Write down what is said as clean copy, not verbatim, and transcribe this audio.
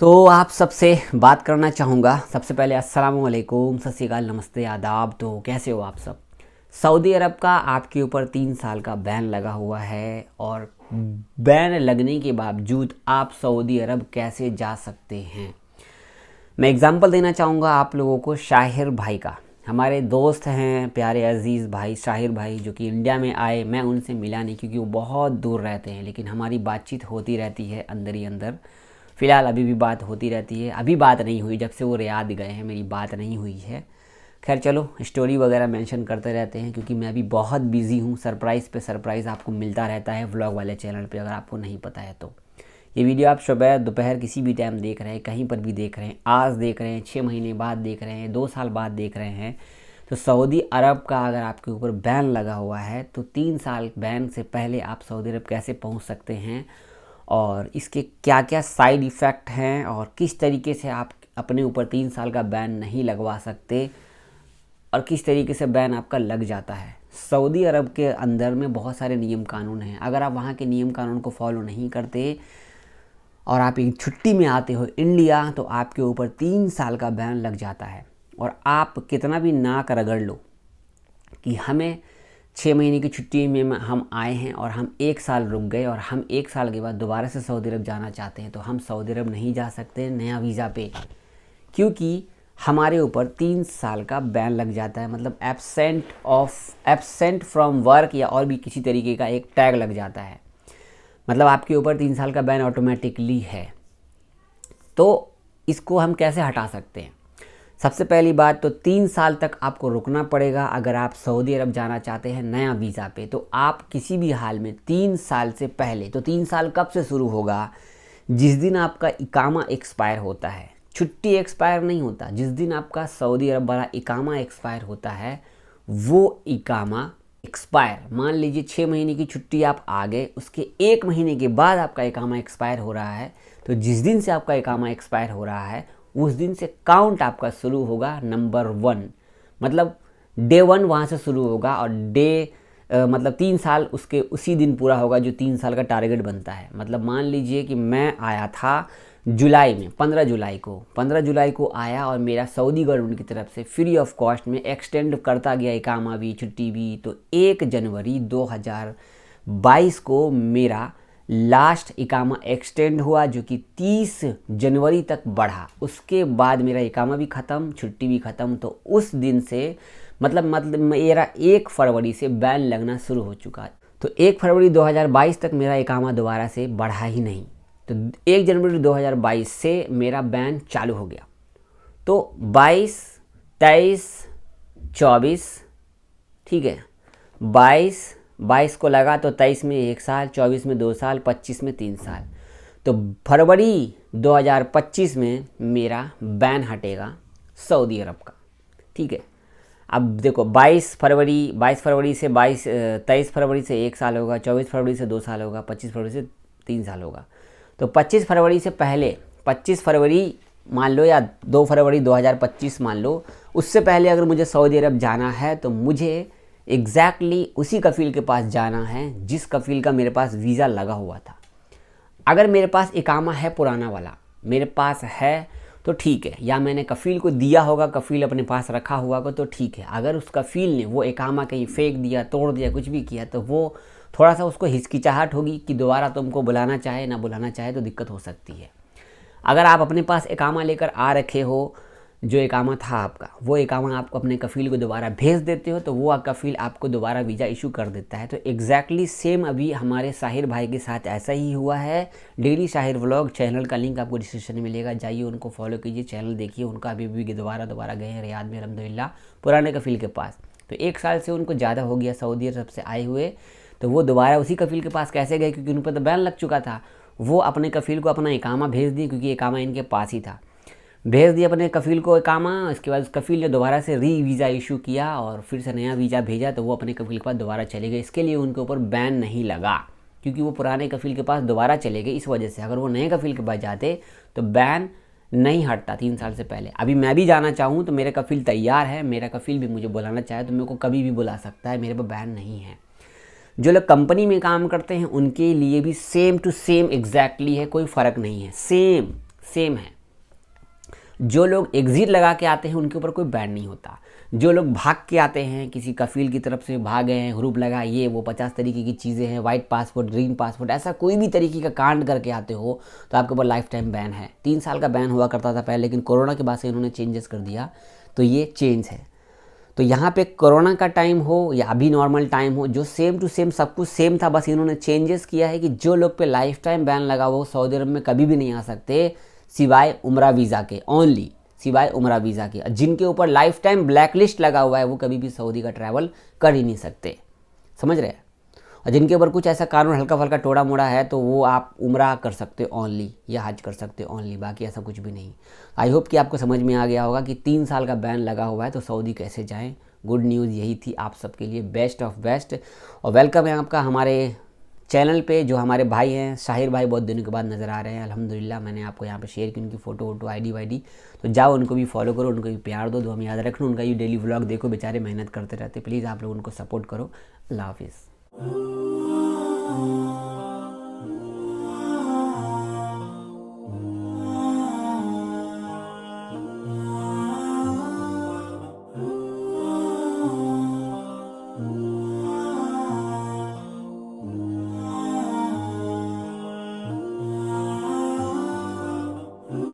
तो आप सबसे बात करना चाहूँगा। सबसे पहले अस्सलाम वालेकुम, सत श्री अकाल, नमस्ते, आदाब। तो कैसे हो आप सब। सऊदी अरब का आपके ऊपर 3 साल का बैन लगा हुआ है और बैन लगने के बावजूद आप सऊदी अरब कैसे जा सकते हैं। मैं एग्ज़ाम्पल देना चाहूँगा आप लोगों को शाहिर भाई का। हमारे दोस्त हैं प्यारे अज़ीज़ भाई शाहिर भाई, जो कि इंडिया में आए। मैं उनसे मिला नहीं क्योंकि वो बहुत दूर रहते हैं, लेकिन हमारी बातचीत होती रहती है अंदर ही अंदर। फ़िलहाल अभी भी बात होती रहती है। अभी बात नहीं हुई, जब से वो रियाद गए हैं मेरी बात नहीं हुई है। खैर चलो, स्टोरी वगैरह मेंशन करते रहते हैं क्योंकि मैं अभी बहुत बिज़ी हूँ। सरप्राइज़ पे सरप्राइज़ आपको मिलता रहता है व्लॉग वाले चैनल पे, अगर आपको नहीं पता है तो। ये वीडियो आप सुबह दोपहर किसी भी टाइम देख रहे हैं, कहीं पर भी देख रहे हैं, आज देख रहे हैं, 6 महीने बाद देख रहे हैं, 2 साल बाद देख रहे हैं, तो सऊदी अरब का अगर आपके ऊपर बैन लगा हुआ है तो 3 साल बैन से पहले आप सऊदी अरब कैसे पहुंच सकते हैं और इसके क्या क्या साइड इफ़ेक्ट हैं और किस तरीके से आप अपने ऊपर 3 साल का बैन नहीं लगवा सकते और किस तरीके से बैन आपका लग जाता है। सऊदी अरब के अंदर में बहुत सारे नियम कानून हैं। अगर आप वहाँ के नियम कानून को फॉलो नहीं करते और आप एक छुट्टी में आते हो इंडिया, तो आपके ऊपर 3 साल का बैन लग जाता है। और आप कितना भी नाक रगड़ लो कि हमें 6 महीने की छुट्टी में हम आए हैं और हम 1 साल रुक गए और हम 1 साल के बाद दोबारा से सऊदी अरब जाना चाहते हैं, तो हम सऊदी अरब नहीं जा सकते नया वीज़ा पे, क्योंकि हमारे ऊपर 3 साल का बैन लग जाता है। मतलब एब्सेंट फ्रॉम वर्क या और भी किसी तरीके का एक टैग लग जाता है। मतलब आपके ऊपर 3 साल का बैन ऑटोमेटिकली है। तो इसको हम कैसे हटा सकते हैं। सबसे पहली बात तो 3 साल तक आपको रुकना पड़ेगा अगर आप सऊदी अरब जाना चाहते हैं नया वीज़ा पे। तो आप किसी भी हाल में 3 साल से पहले, तो 3 साल कब से शुरू होगा, जिस दिन आपका इकामा एक्सपायर होता है। छुट्टी एक्सपायर नहीं होता, जिस दिन आपका सऊदी अरब वाला इकामा एक्सपायर होता है वो इकामा एक्सपायर, मान लीजिए 6 महीने की छुट्टी आप आ गए, उसके 1 महीने के बाद आपका इकामा एक्सपायर हो रहा है, तो जिस दिन से आपका इकामा एक्सपायर हो रहा है उस दिन से काउंट आपका शुरू होगा नंबर 1। मतलब डे 1 वहाँ से शुरू होगा और मतलब 3 साल उसके उसी दिन पूरा होगा जो 3 साल का टारगेट बनता है। मतलब मान लीजिए कि मैं आया था जुलाई में, 15 जुलाई को आया और मेरा सऊदी गवर्नमेंट की तरफ से फ्री ऑफ कॉस्ट में एक्सटेंड करता गया इकामा भी छुट्टी भी। तो 1 जनवरी 2022 को मेरा लास्ट इकामा एक्सटेंड हुआ, जो कि 30 जनवरी तक बढ़ा। उसके बाद मेरा इकामा भी ख़त्म, छुट्टी भी ख़त्म। तो उस दिन से मतलब मेरा 1 फरवरी से बैन लगना शुरू हो चुका। तो 1 फरवरी 2022 तक मेरा इकामा दोबारा से बढ़ा ही नहीं। तो 1 जनवरी 2022 से मेरा बैन चालू हो गया। तो 22, 23, 24, ठीक है, 22 को लगा तो 23 में 1 साल, 24 में 2 साल, 25 में 3 साल। तो फरवरी 2025 में मेरा बैन हटेगा सऊदी अरब का। ठीक है, अब देखो 22 फरवरी से 23 फरवरी से 1 साल होगा, 24 फरवरी से 2 साल होगा, 25 फरवरी से 3 साल होगा। तो 25 फरवरी से पहले, 25 फरवरी मान लो या 2 फरवरी 2025 मान लो, उससे पहले अगर मुझे सऊदी अरब जाना है तो मुझे एग्जैक्टली उसी कफ़ील के पास जाना है जिस कफ़ील का मेरे पास वीज़ा लगा हुआ था। अगर मेरे पास इकामा है पुराना वाला मेरे पास है तो ठीक है, या मैंने कफ़ील को दिया होगा, कफ़ील अपने पास रखा हुआ होगा तो ठीक है। अगर उस कफ़ील ने वो इकामा कहीं फेंक दिया, तोड़ दिया, कुछ भी किया, तो वो थोड़ा सा उसको हिचकिचाहट होगी कि दोबारा तुमको बुलाना चाहे ना बुलाना चाहे, तो दिक्कत हो सकती है। अगर आप अपने पास इकामा लेकर आ रखे हो, जो इकामा था आपका, वो इकामा आपको अपने कफ़ील को दोबारा भेज देते हो, तो वो कफ़ील आपको दोबारा वीज़ा इशू कर देता है। तो एग्जैक्टली सेम अभी हमारे शाहिर भाई के साथ ऐसा ही हुआ है। डेली शाहिर व्लॉग चैनल का लिंक आपको डिस्क्रिप्शन में मिलेगा, जाइए उनको फॉलो कीजिए, चैनल देखिए। उनका अभी भी दोबारा गए हैं रियाद में अल्हम्दुलिल्लाह पुराने कफ़ील के पास। तो 1 साल से उनको ज़्यादा हो गया सऊदी अरब से आए हुए, तो वो दोबारा उसी कफ़ील के पास कैसे गए, क्योंकि उन पर तो बैन लग चुका था। वो अपने कफ़ील को अपना इकामा भेज दिए, क्योंकि इकामा इनके पास ही था, भेज दिया अपने कफ़ील को इकामा। इसके बाद उस कफ़ील ने दोबारा से वीज़ा इशू किया और फिर से नया वीज़ा भेजा, तो वो अपने कफ़ील के पास दोबारा चले गए। इसके लिए उनके ऊपर बैन नहीं लगा, क्योंकि वो पुराने कफ़ील के पास दोबारा चले गए। इस वजह से अगर वो नए कफ़ील के पास जाते तो बैन नहीं हटता 3 साल से पहले। अभी मैं भी जाना चाहूँ तो मेरा कफ़ील तैयार है, मेरा कफ़ील भी मुझे बुलाना चाहे तो मेरे को कभी भी बुला सकता है, मेरे पर बैन नहीं है। जो लोग कंपनी में काम करते हैं उनके लिए भी सेम टू सेम एग्जैक्टली है, कोई फ़र्क नहीं है। सेम है। जो लोग एग्जिट लगा के आते हैं उनके ऊपर कोई बैन नहीं होता। जो लोग भाग के आते हैं, किसी कफील की तरफ से भाग गए हैं, ग्रुप लगा, ये वो 50 तरीके की चीज़ें हैं, वाइट पासपोर्ट, ग्रीन पासपोर्ट, ऐसा कोई भी तरीके का कांड करके आते हो तो आपके ऊपर लाइफ टाइम बैन है। 3 साल का बैन हुआ करता था पहले, लेकिन कोरोना के बाद से इन्होंने चेंजेस कर दिया, तो ये चेंज है। तो यहाँ पे कोरोना का टाइम हो या अभी नॉर्मल टाइम हो, जो सेम टू सेम सब कुछ सेम था, बस इन्होंने चेंजेस किया है कि जो लोग पे लाइफ टाइम बैन लगा वो सऊदी अरब में कभी भी नहीं आ सकते, सिवाय उम्रा वीज़ा के, ओनली सिवाय उम्रा वीज़ा के। जिनके ऊपर लाइफ टाइम ब्लैक लिस्ट लगा हुआ है वो कभी भी सऊदी का ट्रैवल कर ही नहीं सकते, समझ रहे हैं। और जिनके ऊपर कुछ ऐसा कानून हल्का फल्का टोड़ा मोड़ा है तो वो आप उम्रा कर सकते हो ओनली, या हज कर सकते हो ओनली, बाकी ऐसा कुछ भी नहीं। आई होप कि आपको समझ में आ गया होगा कि 3 साल का बैन लगा हुआ है तो सऊदी कैसे जाएं। गुड न्यूज़ यही थी आप सबके लिए, बेस्ट ऑफ बेस्ट। और वेलकम है आपका हमारे चैनल पे। जो हमारे भाई हैं शाहिर भाई बहुत दिनों के बाद नज़र आ रहे हैं, अल्हम्दुलिल्लाह। मैंने आपको यहाँ पे शेयर की उनकी फ़ोटो वोटो, आईडी वाईडी, तो जाओ उनको भी फॉलो करो, उनको भी प्यार दो, हम याद रखना। उनका ये डेली व्लॉग देखो, बेचारे मेहनत करते रहते, प्लीज़ आप लोग उनको सपोर्ट करो। अल्लाह हाफिज़।